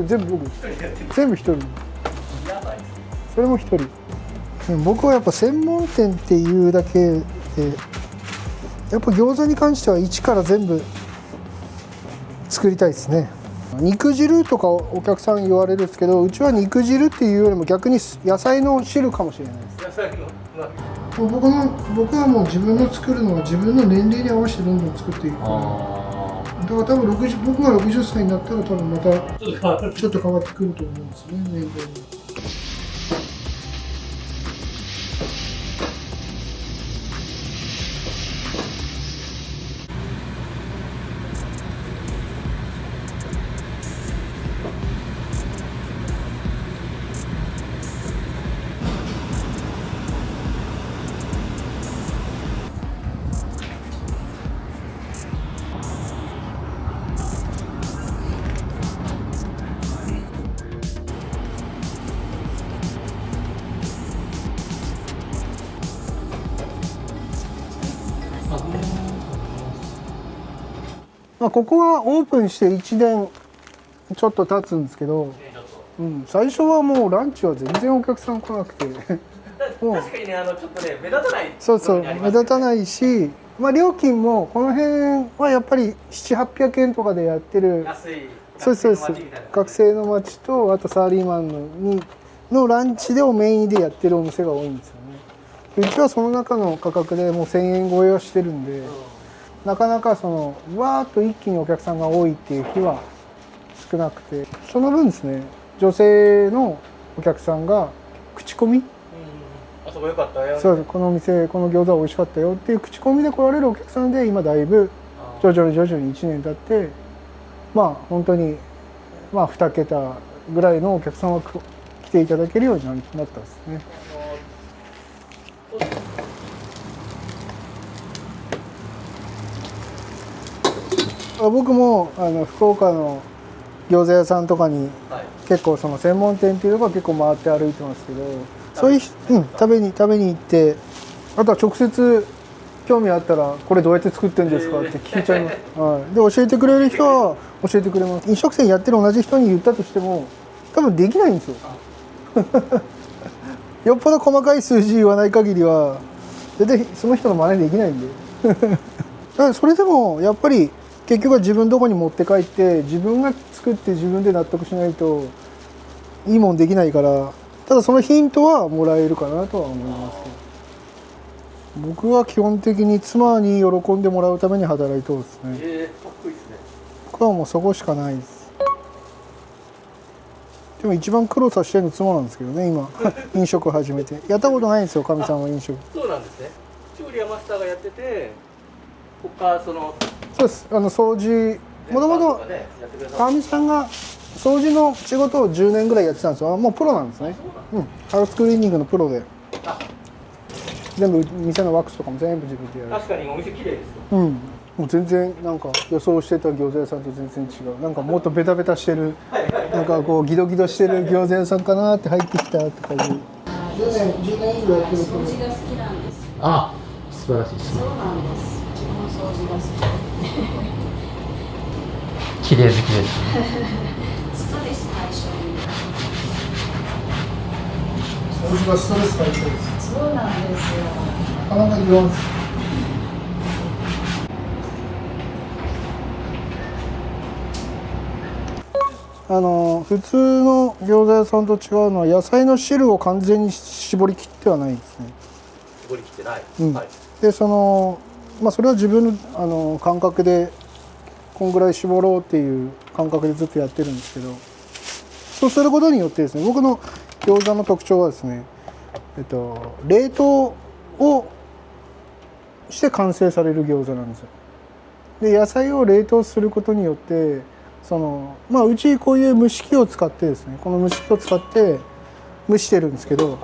全部一人。それも一人。僕はやっぱ専門店っていうだけで、やっぱ餃子に関しては一から全部作りたいですね。肉汁とかお客さん言われるんですけど、うちは肉汁っていうよりも逆に野菜の汁かもしれないです。野菜の僕はもう自分の作るのは自分の年齢に合わせてどんどん作っていくから、だから多分僕が60歳になったら多分またちょっと変わってくると思うんですね、年齢に。ここはオープンして1年ちょっと経つんですけど、最初はもうランチは全然お客さん来なくて確かにね、ちょっとね目立たない、そう目立たないし、料金もこの辺はやっぱり700、800円とかでやってる安いそう学生の街とあとサラリーマンのランチでをメインでやってるお店が多いんですよね。うちはその中の価格でもう1000円超えはしてるんで、なかなかわーっと一気にお客さんが多いっていう日は少なくて、その分ですね、女性のお客さんが口コミ、あそこ良かったよ、そうこのお店この餃子美味しかったよっていう口コミで来られるお客さんで今だいぶ徐々に1年経って本当に2桁ぐらいのお客さんは来ていただけるようになったんですね。僕も福岡の餃子屋さんとかに結構専門店っていうのが結構回って歩いてますけど、そういう食べに行って、あとは直接興味あったらこれどうやって作ってるんですかって聞いちゃいます。で教えてくれる人は教えてくれます。飲食店やってる同じ人に言ったとしても多分できないんですよよっぽど細かい数字言わない限りは絶対その人の真似できないんでだからそれでもやっぱり結局は自分のとこに持って帰って自分が作って自分で納得しないといいもんできないから、ただそのヒントはもらえるかなとは思いますけど、僕は基本的に妻に喜んでもらうために働いてるんですね。かっこいいですね。僕はもうそこしかないです。でも一番苦労させてるの妻なんですけどね、今飲食始めてやったことないんですよ、かみさんは飲食。そうなんですね。調理はマスターがやってて、他そうです。掃除もともとかみさんが掃除の仕事を10年ぐらいやってたんですよ。もうプロなんですね。ハウスクリーニングのプロで全部店のワックスとかも全部自分でやる。確かにお店綺麗ですよ。もう全然なんか予想してた餃子屋さんと全然違う。なんかもっとベタベタしてる、なんかこうギドギドしてる餃子屋さんかなって入ってきたとかいう。10年以上やってる。掃除が好きなんです。あ、素晴らしいですね。そうなんです。自分の掃除が好き。綺麗好きです。ストレス解消に。掃除がストレス解消です。そうなんですよ。なかなか言わんす。普通の餃子屋さんと違うのは野菜の汁を完全に絞り切ってはないですね。絞り切ってない。でそれは自分の感覚でこんぐらい絞ろうっていう感覚でずっとやってるんですけど、そうすることによってですね、僕の餃子の特徴はですね、冷凍をして完成される餃子なんですよ。で野菜を冷凍することによってうちこういう蒸し器を使ってですね、この蒸し器を使って蒸してるんですけど、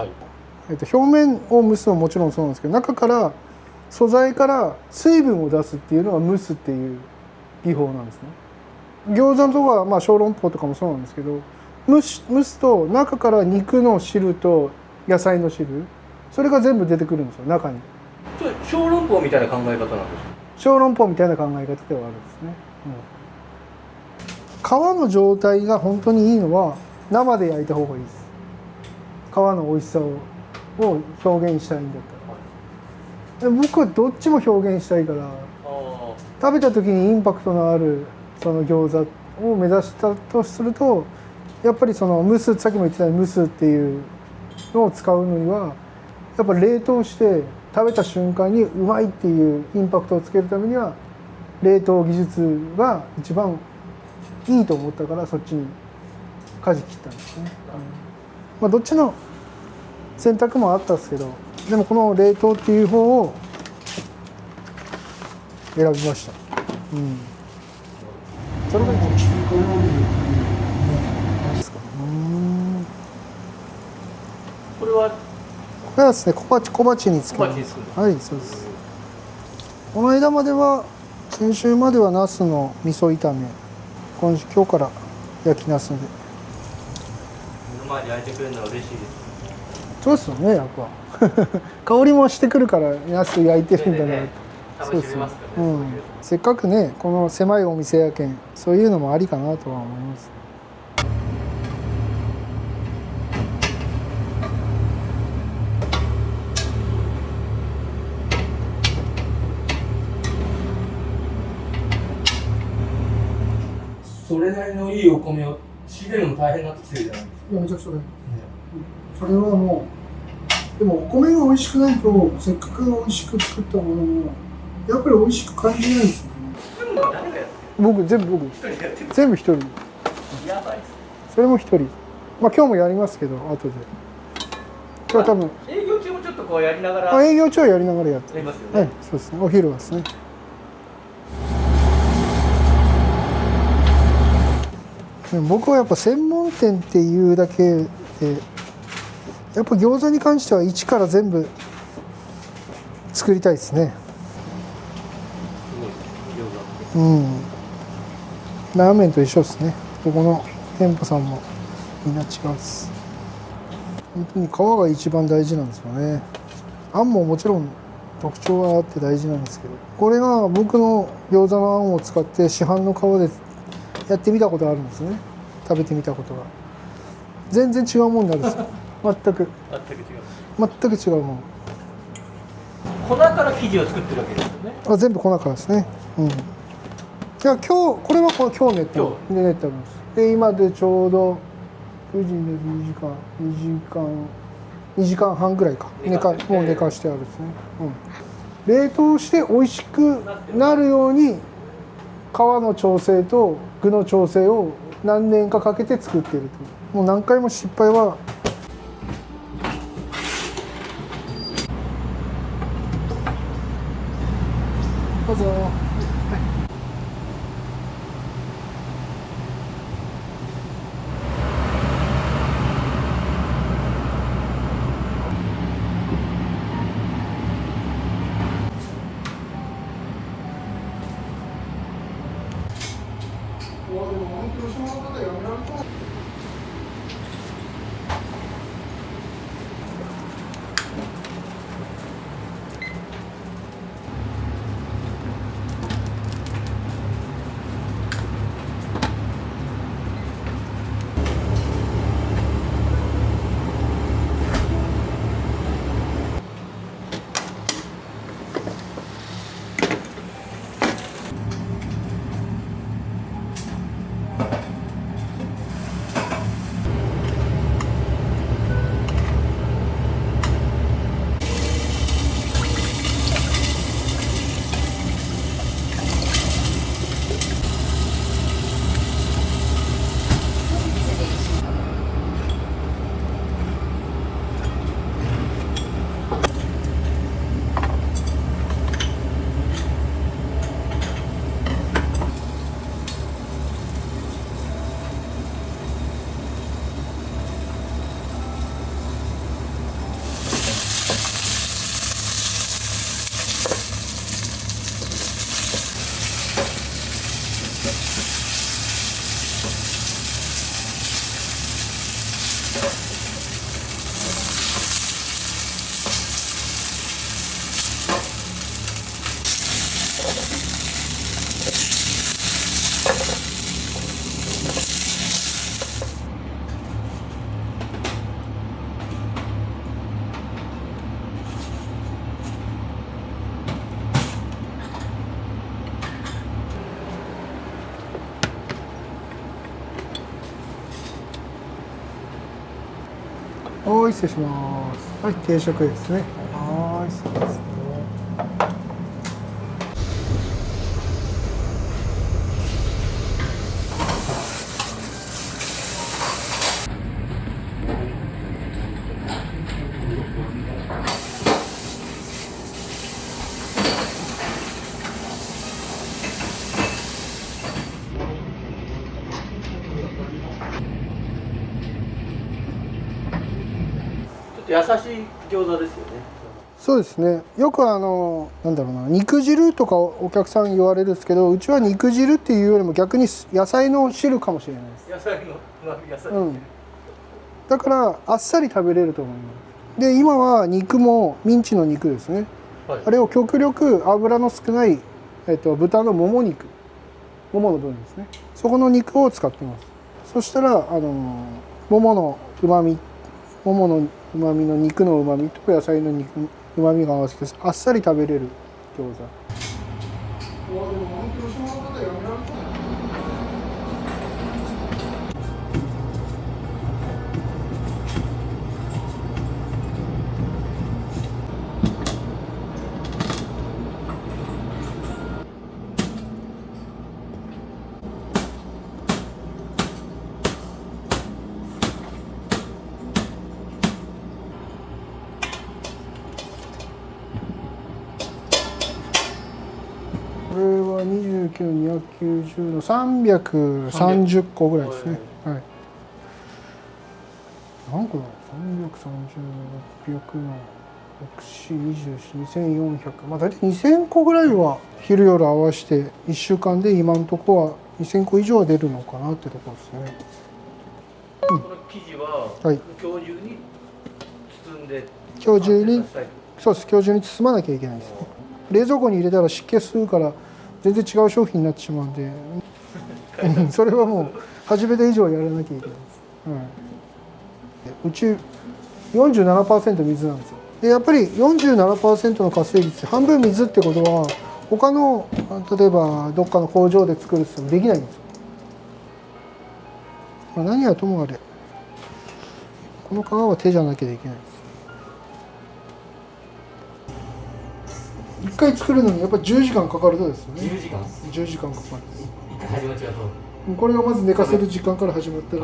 表面を蒸すのはもちろんそうなんですけど、中から素材から水分を出すっていうのが蒸すっていう技法なんですね。餃子のとこは小籠包とかもそうなんですけど、蒸すと中から肉の汁と野菜の汁、それが全部出てくるんですよ、中に。小籠包みたいな考え方なんですか？小籠包みたいな考え方ではあるんですね。の状態が本当にいいのは生で焼いた方がいいです。皮の美味しさを表現したいんだったら。で僕はどっちも表現したいから、食べた時にインパクトのあるその餃子を目指したとすると、やっぱりその蒸す、さっきも言ってたように蒸すっていうのを使うのにはやっぱ冷凍して食べた瞬間にうまいっていうインパクトをつけるためには冷凍技術が一番いいと思ったから、そっちに舵切ったんですね。まあどっちの選択もあったんですけど、でもこの冷凍っていう方を選びました。それが一番これはこれはですね、小鉢につけます。はい、そうです。この間までは、先週まではナスの味噌炒め、今日から焼きナスで。目の前で焼いてくれるのは嬉しいです。そうですよね、やっぱ香りもしてくるからナス焼いてるんだな、楽しめますからね。せっかくねこの狭いお店やけん、そういうのもありかなとは思います。それなりのいいお米を仕入れるのも大変になってきてるじゃないですか。いや、めちゃくちゃね、それはもうでもお米が美味しくないと、せっかく美味しく作ったものもやっぱり美味しく感じないですよね。作るのは誰がやってる？僕全部一人。やばいっす。それも一人。まあ今日もやりますけど、後で。今日は多分営業中もちょっとこうやりながら営業中はやりながらやってやりますよね。はい、そうですね。お昼はですね。でも僕はやっぱ専門店っていうだけで、やっぱ餃子に関しては一から全部作りたいですね。ラーメンと一緒ですね。ここの店舗さんもみんな違うです。本当に皮が一番大事なんですよね。あんももちろん特徴はあって大事なんですけど、これが僕の餃子のあんを使って市販の皮でやってみたことあるんですね。食べてみたことが全然違うもんなんですよ。全く違うもん。粉から生地を作ってるわけですよね。全部粉からですね。いやこれは今日練ったんです。で今でちょうど9時で2時間半ぐらいかもう寝かしてあるんですね。冷凍して美味しくなるように皮の調整と具の調整を何年かかけて作っていると。もう何回も失敗はどうぞ。はい失礼します。はい定食ですね。はいそうですね。ちょっと優しい餃子ですよね。そうですね。よくなんだろうな、肉汁とかお客さん言われるんですけど、うちは肉汁っていうよりも逆に野菜の汁かもしれないです。野菜の野菜。うん。だからあっさり食べれると思います。で今は肉もミンチの肉ですね。はい。あれを極力油の少ない、豚のもも肉、ももの部分ですね。そこの肉を使っています。そしたらももの旨味、ももの旨味の肉の旨味と野菜の肉旨味が合わせてあっさり食べれる餃子。これは29の290の330個ぐらいですね。はい。何個だろう ?330、600の6、4、24、2400。まあ大体2000個ぐらいは昼夜合わせて1週間で今のところは2000個以上は出るのかなってところですね。この生地ははい今日中に包んで今日中に完成させたい。そうです。今日中に包まなきゃいけないですね。冷蔵庫に入れたら湿気するから全然違う商品になってしまうんでそれはもう初めて以上やらなきゃいけないです、はい、うち 47% 水なんですよ。でやっぱり 47% の活性率半分水ってことは他の例えばどっかの工場で作るってできないんですよ、まあ、何はともあれこの皮は手じゃなきゃできないです。1回作るのにやっぱり10時間かかるとですよね。10時間。10時間かかる。一回始まっちゃうと。これがまず寝かせる時間から始まると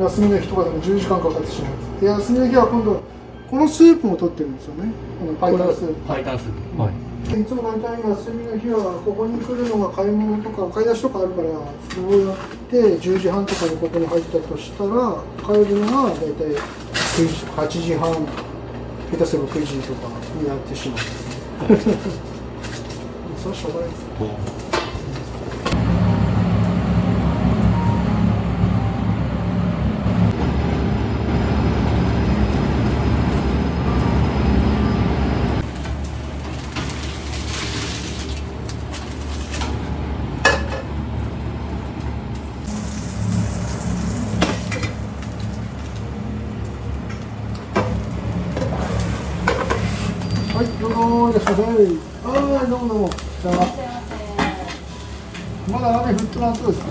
休みの日とかでも10時間かかってしまう。で休みの日は今度このスープも取ってるんですよね。このパイタンスープ。パイタンスープ。はい。いつも大体休みの日はここに来るのが買い物とか買い出しとかあるからそれをやって10時半とかにここに入ったとしたら帰るのが大体8時半下手すれば9時とかになってしまう。それはしょうがないです。はい、どうもいらっしゃい。はい、どうもどうも。まだ雨降ってなそうですか。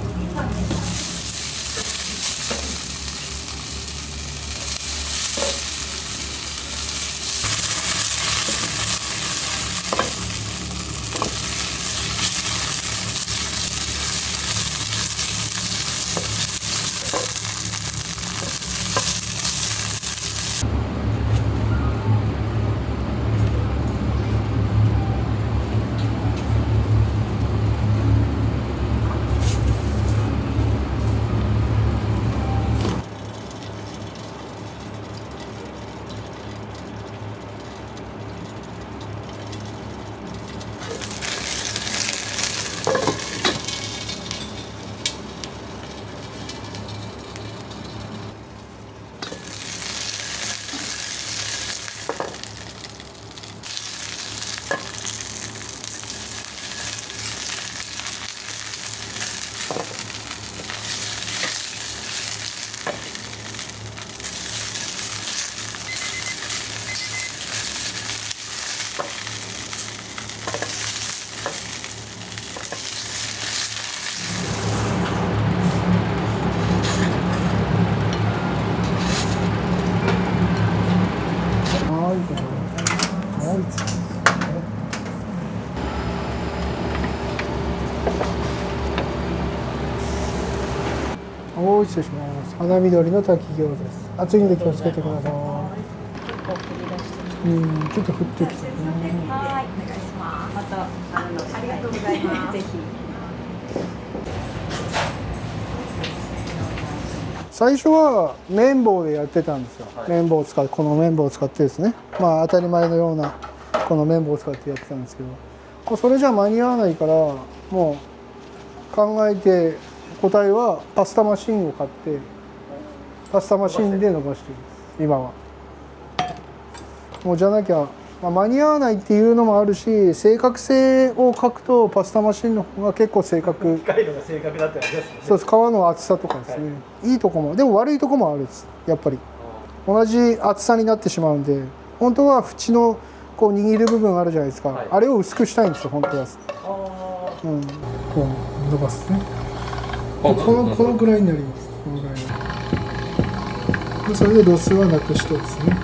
失礼します。花緑の滝行です。暑いので気をつけてください。結構降り出してます。ちょっと降ってきたね。はい、お願いします。またありがとうございます。ぜひ。最初は綿棒でやってたんですよ。綿棒を使って、この綿棒を使ってですね。まあ当たり前のようなこの綿棒を使ってやってたんですけど、もうそれじゃ間に合わないから、もう考えて答えはパスタマシンを買ってパスタマシンで伸ばしてるんです。今は。もうじゃなきゃ、まあ、間に合わないっていうのもあるし、正確性を書くとパスタマシンの方が結構正確。機械のが正確だったりありますね。そうです。皮の厚さとかですね、いいとこもでも悪いとこもあるんです。やっぱり同じ厚さになってしまうんで、本当は縁のこう握る部分あるじゃないですか、あれを薄くしたいんですよ本当は。こう伸ばすね。このぐらいになります。このぐらいでそれでロスはなくしてですね、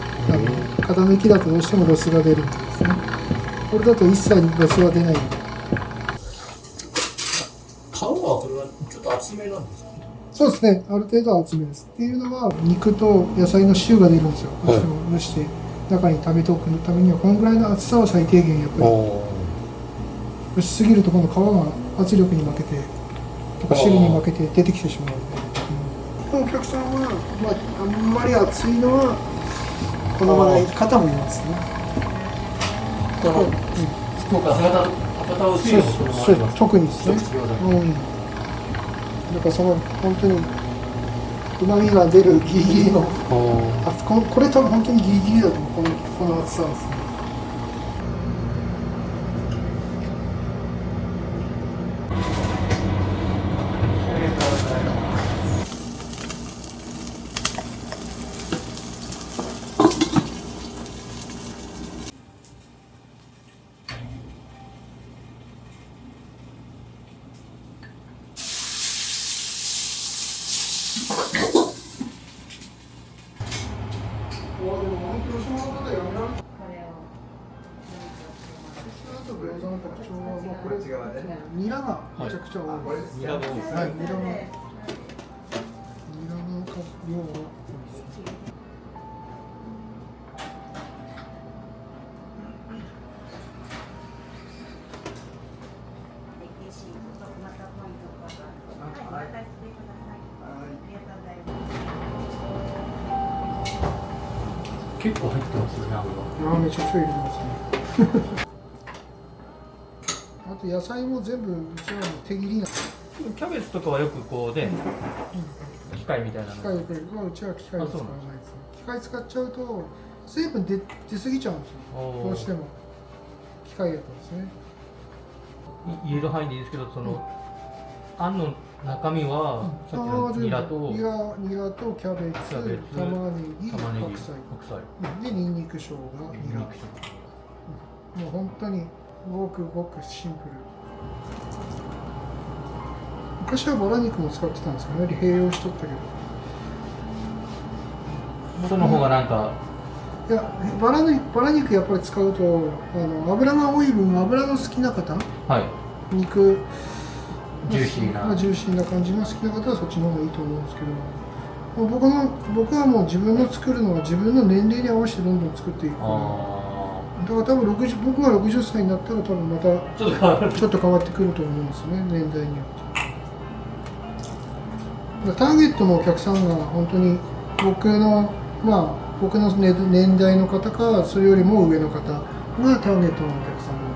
型抜きだとどうしてもロスが出るんですね。これだと一切ロスは出ないんで。皮はこれはちょっと厚めなんですか？そうですね、ある程度厚めです。っていうのは肉と野菜の汁が出るんですよ。どうしても蒸して中に食べておくためにはこのぐらいの厚さは最低限やっぱり。薄すぎると今度皮が圧力に負けてとか汁に負けて出てきてしまうので、お客さんは、あんまり厚いのは好まない方もいますね。福岡博多薄いのもそうです、特にですね。だからその本当に旨味が出るギリギリのこれ多分本当にギリギリだと思う。この厚さですね。ニラがめちゃくちゃ多いです。ニラが多いです。はい、ニラの量が多いです。結構入ってますよね、油。めちゃくちゃ入れてますね。あと野菜も全部うちはもう手切りなんです。キャベツとかはよくこうね、機械みたいなの。機械、うちは機械使わないですね。機械使っちゃうと水分出過ぎちゃうんですよ。どうしても機械だとですね。入れる範囲でいいですけど、そのあんの中身はさっきのニラとキャベツ、玉ねぎ、白菜でニンニク、生姜、ニラ。もう本当にごくごくシンプル。昔はバラ肉も使ってたんですけどね、併用しとったけど。その方がなんか。いや、バラ肉やっぱり使うと油が多い分、油の好きな方、肉ジューシーな感じの好きな方はそっちの方がいいと思うんですけど、僕はもう自分の作るのは自分の年齢に合わせてどんどん作っていくから、だから多分僕が60歳になったら多分またちょっと変わってくると思うんですね、年代によって。ターゲットのお客さんが本当に僕の年代の方かそれよりも上の方がターゲットのお客さんな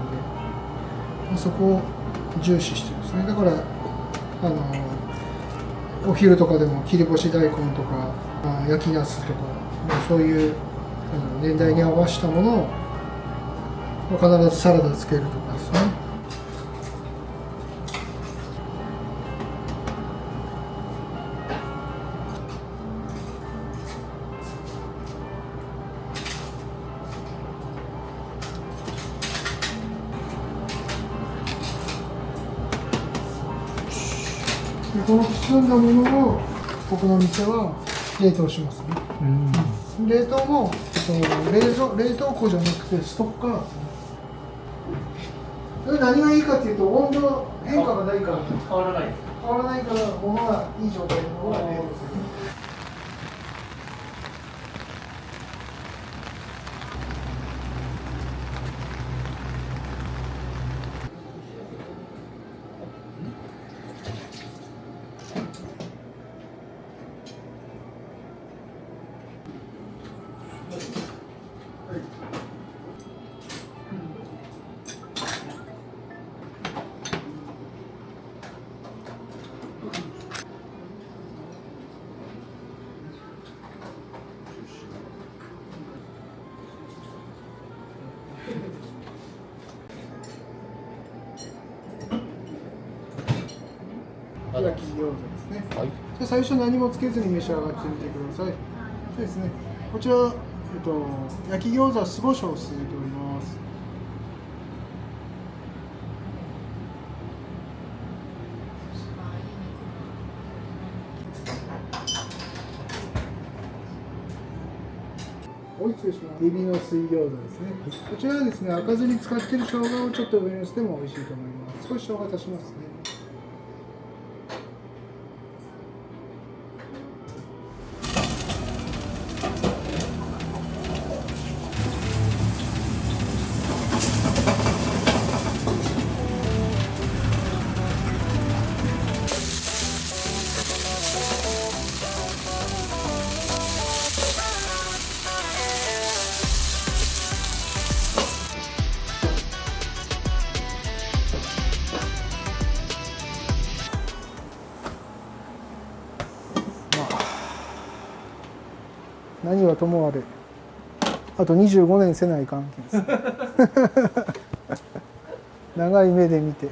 ので、そこを重視してるんですね。だからお昼とかでも切り干し大根とか焼きナスとか、そういう年代に合わせたものを必ずサラダつけるとかですね。この包んだものを僕の店は冷凍しますね。冷凍も冷凍庫じゃなくてストッカーですね。それ何がいいかっていうと温度変化がないから。変わらない。変変わらないから物はいい状態のものが冷凍する。焼き餃子ですね。はい。じゃあ最初何もつけずに召し上がってみてください。そうですね。こちら、焼き餃子酢胡椒をすすいております。はい、失礼します。エビの水餃子ですね。こちらはですね、赤酢に使っている生姜をちょっと上にのせても美味しいと思います。少し生姜足しますね。何はともあれ、あと25年せない関係です。長い目で見て。